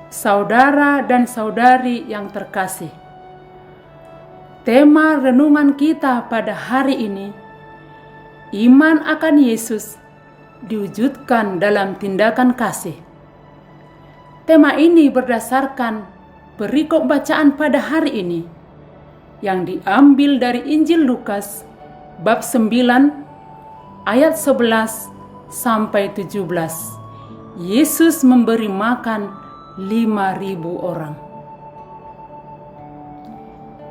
Saudara dan saudari yang terkasih, tema renungan kita pada hari ini, iman akan Yesus diwujudkan dalam tindakan kasih. Tema ini berdasarkan perikop bacaan pada hari ini yang diambil dari Injil Lukas bab 9 ayat 11 sampai 17. Yesus memberi makan 5.000 orang.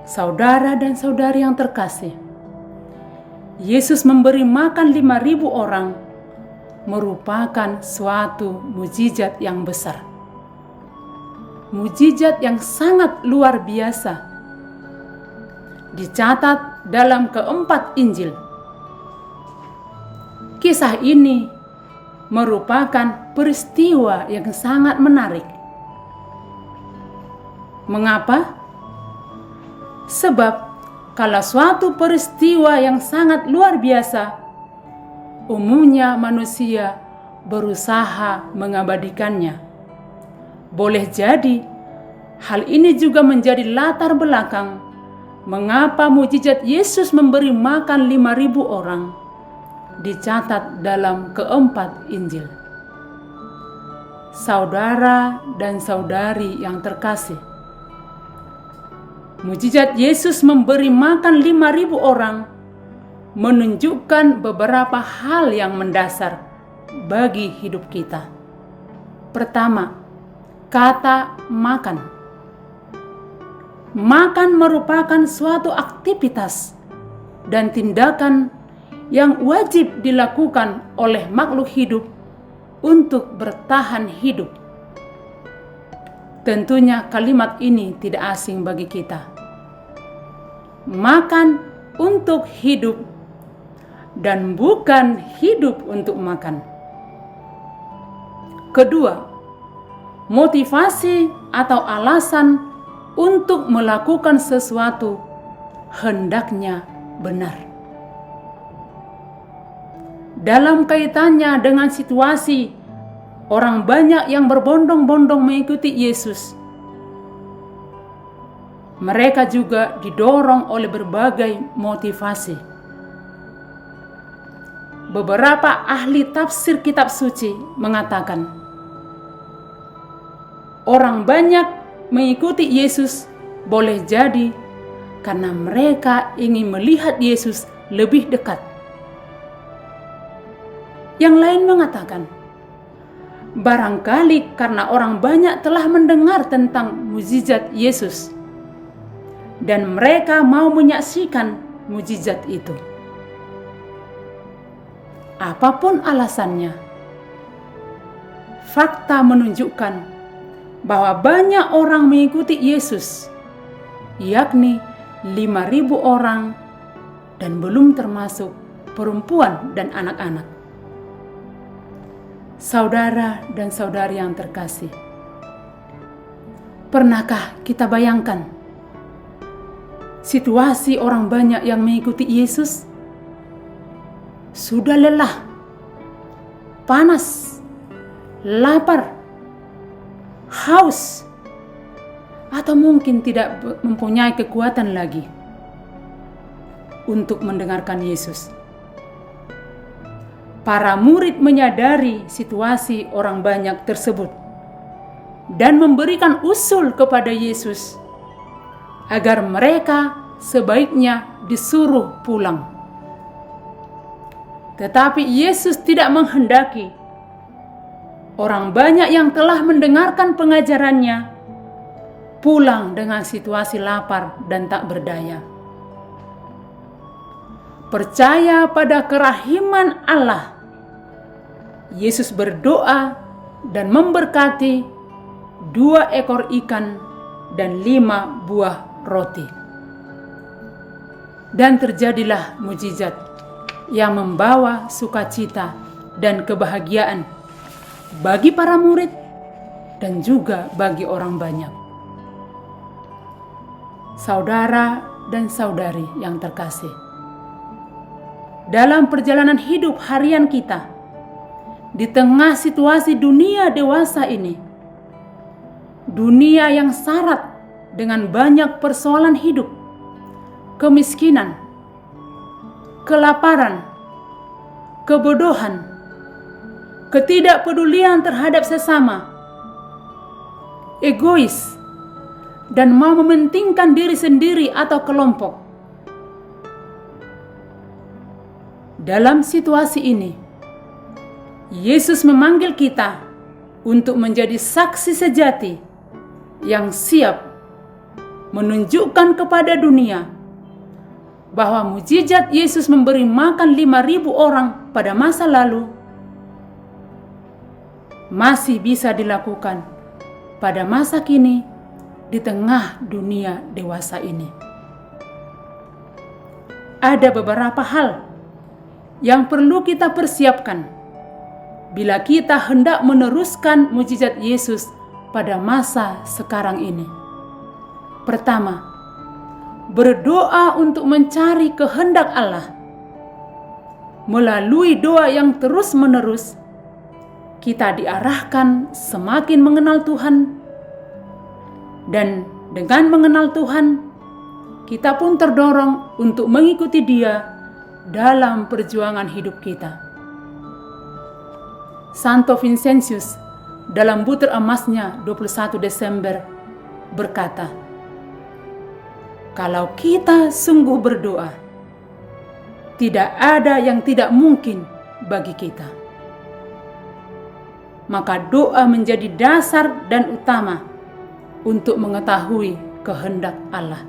Saudara dan saudari yang terkasih, Yesus memberi makan 5.000 orang merupakan suatu mukjizat yang besar. Mukjizat yang sangat luar biasa. Dicatat dalam keempat Injil. Kisah ini merupakan peristiwa yang sangat menarik. Mengapa? Sebab kalau suatu peristiwa yang sangat luar biasa, umumnya manusia berusaha mengabadikannya. Boleh jadi hal ini juga menjadi latar belakang mengapa mukjizat Yesus memberi makan 5.000 orang dicatat dalam keempat Injil. Saudara dan saudari yang terkasih, mukjizat Yesus memberi makan 5.000 orang menunjukkan beberapa hal yang mendasar bagi hidup kita. Pertama, kata makan. Makan merupakan suatu aktivitas dan tindakan yang wajib dilakukan oleh makhluk hidup untuk bertahan hidup. Tentunya kalimat ini tidak asing bagi kita. Makan untuk hidup dan bukan hidup untuk makan. Kedua, motivasi atau alasan untuk melakukan sesuatu hendaknya benar. Dalam kaitannya dengan situasi orang banyak yang berbondong-bondong mengikuti Yesus, mereka juga didorong oleh berbagai motivasi. Beberapa ahli tafsir kitab suci mengatakan, orang banyak mengikuti Yesus boleh jadi karena mereka ingin melihat Yesus lebih dekat. Yang lain mengatakan, barangkali karena orang banyak telah mendengar tentang mukjizat Yesus dan mereka mau menyaksikan mukjizat itu. Apapun alasannya, fakta menunjukkan bahwa banyak orang mengikuti Yesus, yakni 5.000 orang, dan belum termasuk perempuan dan anak-anak. Saudara dan saudari yang terkasih, pernahkah kita bayangkan situasi orang banyak yang mengikuti Yesus? Sudah lelah, panas, lapar, haus, atau mungkin tidak mempunyai kekuatan lagi untuk mendengarkan Yesus. Para murid menyadari situasi orang banyak tersebut dan memberikan usul kepada Yesus agar mereka sebaiknya disuruh pulang. Tetapi Yesus tidak menghendaki orang banyak yang telah mendengarkan pengajarannya pulang dengan situasi lapar dan tak berdaya. Percaya pada kerahiman Allah, Yesus berdoa dan memberkati 2 ekor ikan dan 5 buah roti. Dan terjadilah mukjizat yang membawa sukacita dan kebahagiaan bagi para murid dan juga bagi orang banyak. Saudara dan saudari yang terkasih, dalam perjalanan hidup harian kita, di tengah situasi dunia dewasa ini, dunia yang syarat dengan banyak persoalan hidup, kemiskinan, kelaparan, kebodohan, ketidakpedulian terhadap sesama, egois, dan mau mementingkan diri sendiri atau kelompok. Dalam situasi ini, Yesus memanggil kita untuk menjadi saksi sejati yang siap menunjukkan kepada dunia bahwa mukjizat Yesus memberi makan 5.000 orang pada masa lalu masih bisa dilakukan pada masa kini di tengah dunia dewasa ini. Ada beberapa hal yang perlu kita persiapkan bila kita hendak meneruskan mukjizat Yesus pada masa sekarang ini. Pertama, berdoa untuk mencari kehendak Allah. Melalui doa yang terus-menerus, kita diarahkan semakin mengenal Tuhan, dan dengan mengenal Tuhan, kita pun terdorong untuk mengikuti Dia dalam perjuangan hidup kita. Santo Vincentius dalam butir emasnya 21 Desember berkata, "Kalau kita sungguh berdoa, tidak ada yang tidak mungkin bagi kita." Maka doa menjadi dasar dan utama untuk mengetahui kehendak Allah.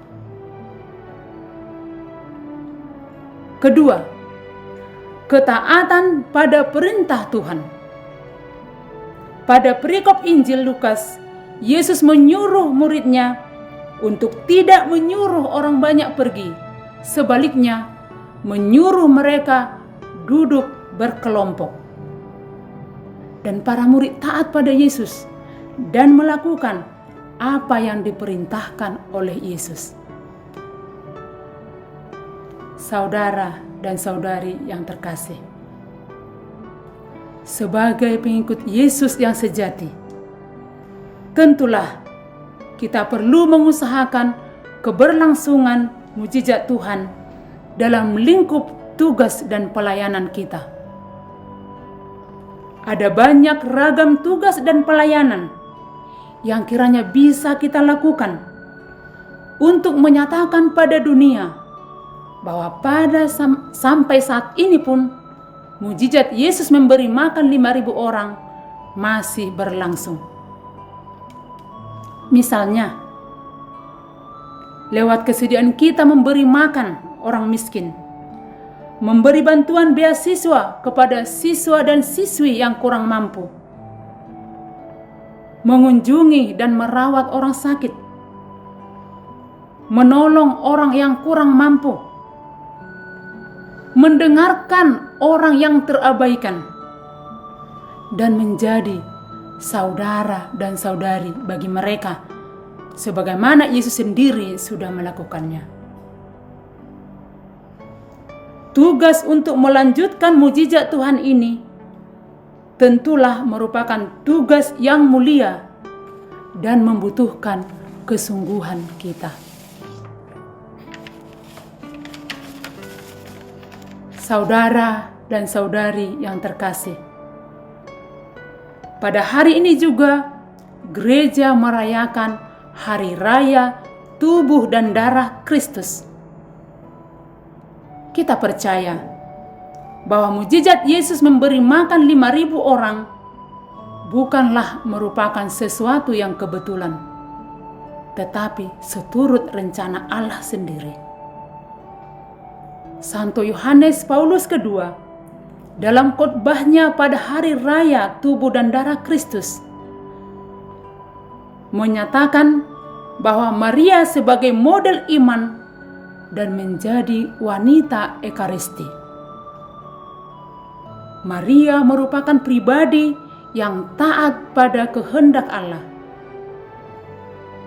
Kedua, ketaatan pada perintah Tuhan. Pada perikop Injil Lukas, Yesus menyuruh muridnya untuk tidak menyuruh orang banyak pergi. Sebaliknya, menyuruh mereka duduk berkelompok. Dan para murid taat pada Yesus dan melakukan apa yang diperintahkan oleh Yesus. Saudara dan saudari yang terkasih, sebagai pengikut Yesus yang sejati, tentulah kita perlu mengusahakan keberlangsungan mukjizat Tuhan dalam lingkup tugas dan pelayanan kita. Ada banyak ragam tugas dan pelayanan yang kiranya bisa kita lakukan untuk menyatakan pada dunia bahwa sampai saat ini pun mukjizat Yesus memberi makan 5.000 orang masih berlangsung. Misalnya, lewat kesediaan kita memberi makan orang miskin, memberi bantuan beasiswa kepada siswa dan siswi yang kurang mampu, mengunjungi dan merawat orang sakit, menolong orang yang kurang mampu, mendengarkan orang yang terabaikan, dan menjadi saudara dan saudari bagi mereka, sebagaimana Yesus sendiri sudah melakukannya. Tugas untuk melanjutkan mukjizat Tuhan ini tentulah merupakan tugas yang mulia dan membutuhkan kesungguhan kita. Saudara dan saudari yang terkasih, pada hari ini juga gereja merayakan Hari Raya Tubuh dan Darah Kristus. Kita percaya bahwa mukjizat Yesus memberi makan 5.000 orang bukanlah merupakan sesuatu yang kebetulan, tetapi seturut rencana Allah sendiri. Santo Yohanes Paulus II dalam khotbahnya pada Hari Raya Tubuh dan Darah Kristus menyatakan bahwa Maria sebagai model iman dan menjadi wanita Ekaristi. Maria merupakan pribadi yang taat pada kehendak Allah.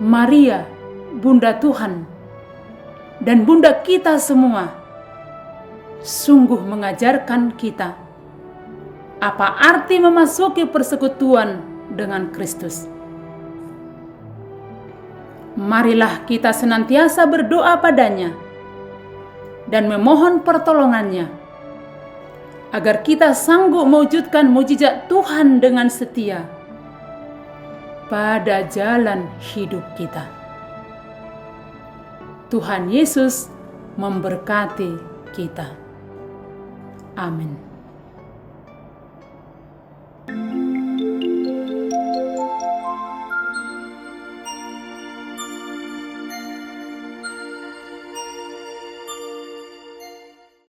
Maria, Bunda Tuhan dan Bunda kita semua, sungguh mengajarkan kita apa arti memasuki persekutuan dengan Kristus. marilah kita senantiasa berdoa padanya dan memohon pertolongannya, agar kita sanggup mewujudkan mujizat Tuhan dengan setia pada jalan hidup kita. Tuhan Yesus memberkati kita. Amin.